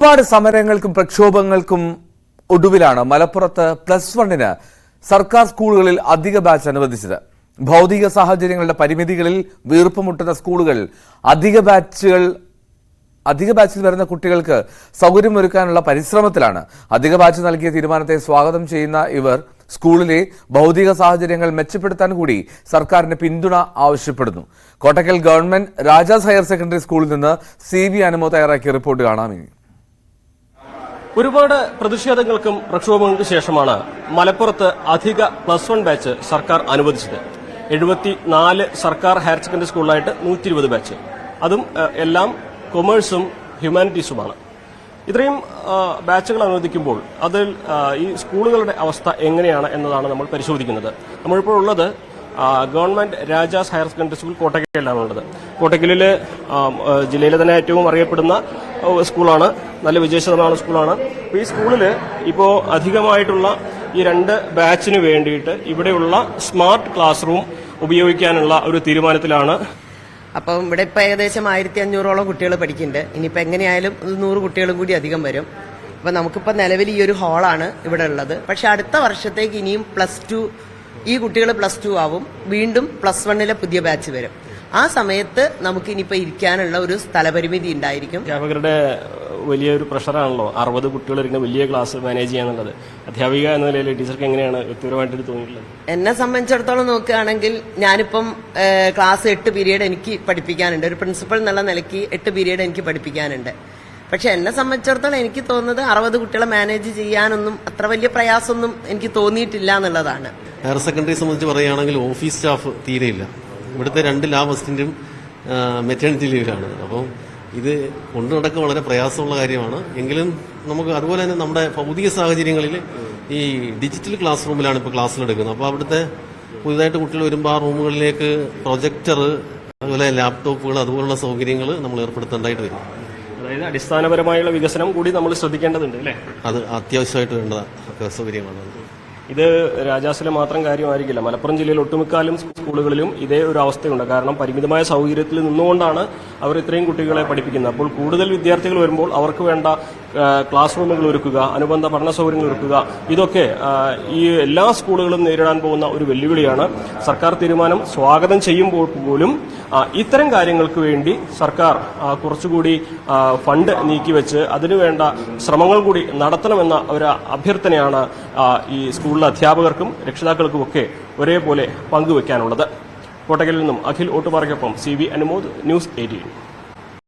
ഒരുപാട് സമരങ്ങൾക്കും പ്രക്ഷോഭങ്ങൾക്കും ഒടുവിലാണ് മലപ്പുറത്ത് +1 സർക്കാർ സ്കൂളുകളിൽ അധിക ബാച്ച് അനുവദിച്ചത്. ഭൗതിക സാഹചര്യങ്ങളുടെ പരിമിതികളിൽ വീർപ്പുമുട്ടുന്ന സ്കൂളുകൾ അധിക ബാച്ചിൽ വരുന്ന കുട്ടികൾക്ക് സൗകര്യമൊരുക്കാനുള്ള പരിശ്രമത്തിലാണ്. അധിക ബാച്ച് നൽകിയ തീരുമാനത്തെ സ്വാഗതം ചെയ്യുന്ന ഇവർ സ്കൂളിലെ ഭൗതിക സാഹചര്യങ്ങൾ മെച്ചപ്പെടുത്താൻ കൂടി സർക്കാരിന് പിന്തുണ ആവശ്യപ്പെടുന്നു. Kottakkal government Rajas higher secondary സ്കൂളിൽ നിന്ന് CV അനുമോ തയ്യാറാക്കിയ റിപ്പോർട്ട് കാണാം. ഒരുപാട് പ്രതിഷേധങ്ങൾക്കും പ്രക്ഷോഭങ്ങൾക്കും ശേഷമാണ് മലപ്പുറത്ത് അധിക +1 ബാച്ച് സർക്കാർ അനുവദിച്ചത്. 74 സർക്കാർ ഹയർ സെക്കൻഡറി സ്കൂളിലായിട്ട് 120 ബാച്ച്, അതും എല്ലാം കൊമേഴ്സും ഹ്യൂമാനിറ്റീസുമാണ്. ഇത്രയും ബാച്ചുകൾ അനുവദിക്കുമ്പോൾ അതിൽ ഈ സ്കൂളുകളുടെ അവസ്ഥ എങ്ങനെയാണ് എന്നതാണ് നമ്മൾ പരിശോധിക്കുന്നത്. നമ്മളിപ്പോൾ ഉള്ളത് government Rajas higher secondary school കോട്ടക്കലിലാണ് ഉള്ളത്. കോട്ടക്കലിൽ ജില്ലയിലെ തന്നെ ഏറ്റവും അറിയപ്പെടുന്ന സ്കൂളാണ്, നല്ല വിജയശതമാനമുള്ള സ്കൂളാണ്. ഈ സ്കൂളിൽ ഇപ്പോൾ അധികമായിട്ടുള്ള ഈ 2 ബാച്ചിന് വേണ്ടിയിട്ട് ഇവിടെയുള്ള സ്മാർട്ട് ക്ലാസ് റൂം ഉപയോഗിക്കാനുള്ള ഒരു തീരുമാനത്തിലാണ്. അപ്പം ഇവിടെ ഇപ്പം ഏകദേശം 1500ഓളം കുട്ടികൾ പഠിക്കുന്നുണ്ട്. ഇനിയിപ്പോൾ എങ്ങനെയായാലും 100 കുട്ടികളും കൂടി അധികം വരും. അപ്പം നമുക്കിപ്പോൾ നിലവിൽ ഈ ഒരു ഹാളാണ് ഇവിടെ ഉള്ളത്. പക്ഷെ അടുത്ത വർഷത്തേക്ക് ഇനിയും +2 ഈ കുട്ടികൾ +2 ആവും, വീണ്ടും +1 പുതിയ ബാച്ച് വരും. ആ സമയത്ത് നമുക്ക് ഇനിയിപ്പോൾ ഇരിക്കാനുള്ള ഒരു സ്ഥലപരിമിതി ഉണ്ടായിരിക്കും. അധ്യാപകരുടെ വലിയൊരു പ്രഷറാണല്ലോ 60 കുട്ടികൾ ഇരിക്കുന്ന വലിയ ക്ലാസ് മാനേജ് ചെയ്യാന്നുള്ളത്. അധ്യാപിക എന്ന നിലയിൽ ടീച്ചർക്ക് എങ്ങനെയാണ് വ്യക്തിപരമായിട്ട് തോന്നിയിട്ടുള്ളത്? എന്നെ സംബന്ധിച്ചിടത്തോളം നോക്കുകയാണെങ്കിൽ ഞാനിപ്പം ക്ലാസ് 8 പീരീഡ് എനിക്ക് പഠിപ്പിക്കാനുണ്ട്. ഒരു പ്രിൻസിപ്പൽ എന്നുള്ള നിലയ്ക്ക് 8 പീരീഡ് എനിക്ക് പഠിപ്പിക്കാനുണ്ട്. പക്ഷെ എന്നെ സംബന്ധിച്ചിടത്തോളം എനിക്ക് തോന്നുന്നത് 60 കുട്ടികളെ മാനേജ് ചെയ്യാനൊന്നും അത്ര വലിയ പ്രയാസമൊന്നും എനിക്ക് തോന്നിയിട്ടില്ല എന്നുള്ളതാണ്. ഹയർ സെക്കൻഡറി സംബന്ധിച്ച് പറയുകയാണെങ്കിൽ ഓഫീസ് സ്റ്റാഫ് തീരെയില്ല. ഇവിടുത്തെ 2 ലാബ് അസിസ്റ്റന്റും മെറ്റേണിറ്റി ലീവിലാണ്. അപ്പം ഇത് കൊണ്ടു നടക്കുക വളരെ പ്രയാസമുള്ള കാര്യമാണ്. എങ്കിലും നമുക്ക് അതുപോലെ തന്നെ നമ്മുടെ ഭൗതിക സാഹചര്യങ്ങളിൽ ഈ ഡിജിറ്റൽ ക്ലാസ് റൂമിലാണ് ഇപ്പോൾ ക്ലാസ്സിലെടുക്കുന്നത്. അപ്പോൾ അവിടുത്തെ പുതുതായിട്ട് കുട്ടികൾ വരുമ്പോൾ ആ റൂമുകളിലേക്ക് പ്രൊജക്ടർ, അതുപോലെ ലാപ്ടോപ്പുകൾ, അതുപോലുള്ള സൗകര്യങ്ങൾ നമ്മൾ ഏർപ്പെടുത്തേണ്ടതായിട്ട് വരും. അതായത് അടിസ്ഥാനപരമായുള്ള വികസനം കൂടി നമ്മൾ ശ്രദ്ധിക്കേണ്ടതുണ്ട് അല്ലേ? അത് അത്യാവശ്യമായിട്ട് വേണ്ട സൗകര്യങ്ങളാണ്. ഇത് രാജാസിലെ മാത്രം കാര്യമായിരിക്കില്ല. മലപ്പുറം ജില്ലയിൽ ഒട്ടുമിക്കാലും സ്കൂളുകളിലും ഇതേ ഒരു അവസ്ഥയുണ്ട്. കാരണം പരിമിതമായ സൗകര്യത്തിൽ നിന്നുകൊണ്ടാണ് അവർ ഇത്രയും കുട്ടികളെ പഠിപ്പിക്കുന്നത്. അപ്പോൾ കൂടുതൽ വിദ്യാർത്ഥികൾ വരുമ്പോൾ അവർക്ക് വേണ്ട ക്ലാസ് റൂമുകൾ ഒരുക്കുക, അനുബന്ധ പഠന സൗകര്യങ്ങൾ ഒരുക്കുക, ഇതൊക്കെ ഈ എല്ലാ സ്കൂളുകളും നേരിടാൻ പോകുന്ന ഒരു വെല്ലുവിളിയാണ്. സർക്കാർ തീരുമാനം സ്വാഗതം ചെയ്യുമ്പോൾ പോലും ഇത്തരം കാര്യങ്ങൾക്ക് വേണ്ടി സർക്കാർ കുറച്ചുകൂടി ഫണ്ട് നീക്കിവെച്ച് അതിനുവേണ്ട ശ്രമങ്ങൾ കൂടി നടത്തണമെന്ന ഒരു അഭ്യർത്ഥനയാണ് ഈ സ്കൂളിലെ അധ്യാപകർക്കും രക്ഷിതാക്കൾക്കും ഒക്കെ ഒരേപോലെ പങ്കുവെക്കാനുള്ളത്. കോട്ടക്കലിൽ നിന്നും അഖിൽ ഓട്ടുപാറയ്ക്കൊപ്പം CV അനുമോദ്, News 18.